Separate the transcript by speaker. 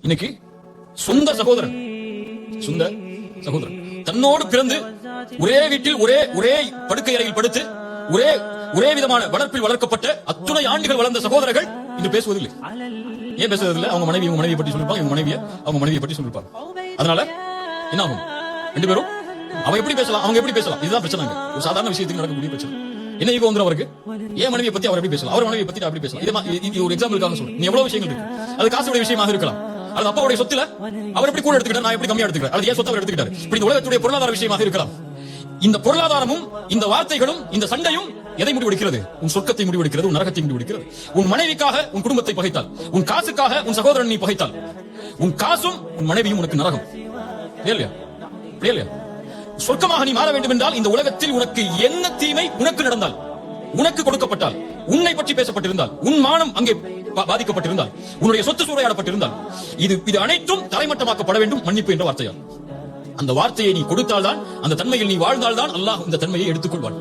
Speaker 1: இன்னைக்கு சொந்த சகோதரன் தன்னோடு பிறந்து ஒரே வீட்டில் ஒரே படுக்கை அறையில் படுத்து ஒரே விதமான வளர்ப்பில் வளர்க்கப்பட்ட அத்துணை ஆண்டுகள் வளர்ந்த சகோதரர்கள் இன்று பேசுவதில்லை. ஏன் பேசுவதில்லை? அவங்க மனைவியை பற்றி சொல்லிருப்பாங்க, அவங்க மனைவியை பற்றி சொல்லிருப்பாங்க. அதனால என்ன ஆகும்? ரெண்டு பேரும் அவங்க எப்படி பேசலாம்? இதுதான் பிரச்சனை. ஒரு சாதாரண விஷயத்துக்கு நடக்கக்கூடிய பிரச்சனை. என்ன ஈகோ வந்து அவருக்கு? ஏன் மனைவியை பத்தி அவர் எப்படி பேசலாம், அவர் மனைவியை பத்தி அப்படி பேசலாம்? இது ஒரு எக்ஸாம்பிளுக்காக சொல்றேன். நீ எவ்வளவு விஷயங்கள் இருக்கு. அது காசுடைய விஷயமாக இருக்கலாம், அது அப்பாவுடைய சொத்துல அவர் எப்படி கூட எடுத்துக்கிட்டார், நான் எப்படி கம்மியா எடுத்துக்கிறேன், அது ஏன் சொத்தை அவர் எடுத்துக்கிட்டார், இப்படி இந்த உலகத்துடைய பொருளாதார விஷயமாக இருக்கலாம். இந்த பொருளாதாரமும் இந்த வார்த்தைகளும் இந்த சண்டையும் எதை முடிவெடுக்கிறது? உன் சொர்க்கத்தை முடிவெடுக்கிறது, உன் நரகத்தை முடிவெடுக்கிறது. உன் மனைவிக்காக உன் குடும்பத்தை பகைத்தால், உன் காசுக்காக உன் சகோதரன் நீ பகைத்தால், உன் காசும் உன் மனைவியும் உனக்கு நரகம். சொர்க்கமாக நீ மாற வேண்டும் என்றால் இந்த உலகத்தில் உனக்கு என்ன தீமை உனக்கு நடந்தால், உனக்கு கொடுக்கப்பட்டால், உன்னை பற்றி பேசப்பட்டிருந்தால், உன் மானம் அங்கே பாதிக்கப்பட்டிருந்தால், உன்னுடைய சொத்து சூறையாடப்பட்டிருந்தால், இது அனைத்தும் தரைமட்டமாக்கப்பட வேண்டும் மன்னிப்பு என்ற வார்த்தையால். அந்த வார்த்தையை நீ கொடுத்தால்தான், அந்த தன்மையில் நீ வாழ்ந்தால்தான் அல்லாஹ் இந்த தன்மையை எடுத்துக்கொள்வான்.